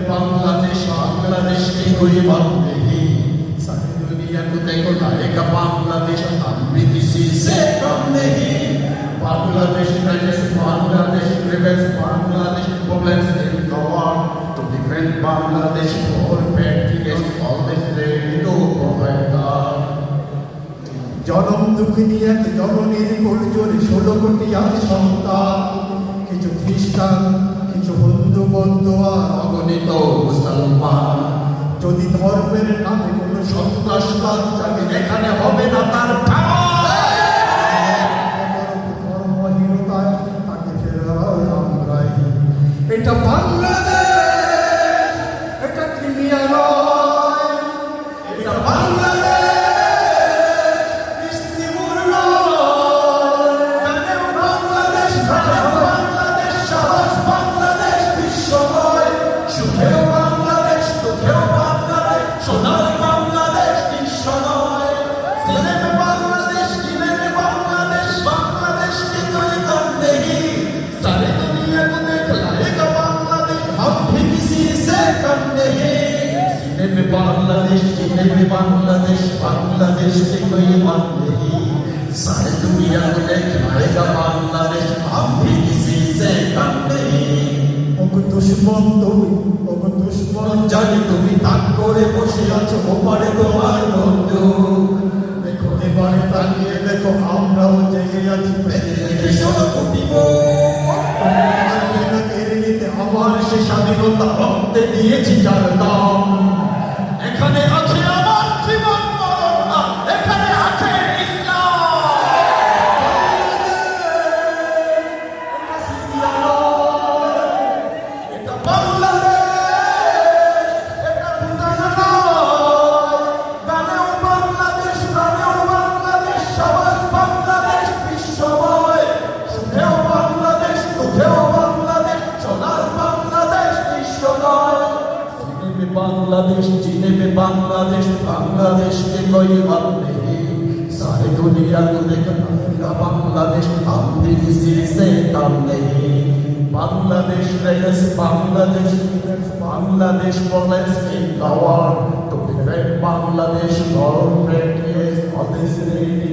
बांग्लादेश बांग्लादेश की कोई बात नहीं, सारी दुनिया को देखो लाएगा बांग्लादेश, हम भी किसी से कम नहीं। Bangladesh Bangladesh Bangladesh problems in the world to defend Bangladesh for patriots always ready to provide God. জনম দুঃখিনী এক জননীর গোলজোরে 16 কোটি আর সন্তান, কিছু খ্রিস্টান কিছু হিন্দু বন্ধু আর অগণিত মুসলমান। যদি ধর্মের নামে কোনো সন্ত্রাসবাদ যাকে এখানে হবে না তার ধর্মহীনতায় তাকে ফেরাই আমরাই। এটা বাংলাদেশ, এটা ক্রিমিয়া নয়, এটা বাংলাদেশ ইস্তিমুর নয়। বাংলাদেশ বাংলাদেশ সাহস বাংলাদেশ বিশ্বময়, সুখেও বাংলাদেশ দুঃখেও বাংলাদেশ, সোনার বাংলাদেশ বিশ্ব নয়। সিনেমে বাংলাদেশ কিনেমে বাংলাদেশ, বাংলাদেশ की कोई कम नहीं, सारी दुनिया को देख लाएगा बांग्लादेश, हम भी किसी से कम नहीं। सिनेमे बांग्लादेश किनेमे बांग्लादेश, बांग्लादेश की कोई बात नहीं, सारी दुनिया को देख लाएगा बांग्लादेश, हम भी किसी से कम नहीं। ওগো দুশ্মন তুমি, ওগো দুশ্মন জানি তুমি তাক করে বসে আছো ওপারে তোমার বন্ধু, দেখো এবারে তাকিয়ে দেখো আমরাও জেগে আছি কেড়ে নিতে আমার সে স্বাধীনতা রক্তে দিয়েছি যার দাম, এখানে আছে আমার জীবন মরণ, এখানে আছে ইসলাম। এটা বাংলাদেশ, এটা ভুটান নয়। গানেও বাংলাদেশ, প্রাণেও বাংলাদেশ, সবাই বাংলাদেশ বিশ্বময়, সুখেও বাংলাদেশ দুঃখেও বাংলাদেশ, সোনার বাংলাদেশ বিশ্ব নয়। সিনেমে বাংলাदेश जिनेमे बांग्लादेश, बांग्लादेश के कोई बात नहीं, सारी दुनिया को देखा बांग्लादेश, हम भी किसी से कम नहीं। Bangladesh reigns, Bangladesh problems in the world to defend Bangladesh, all patriots always ready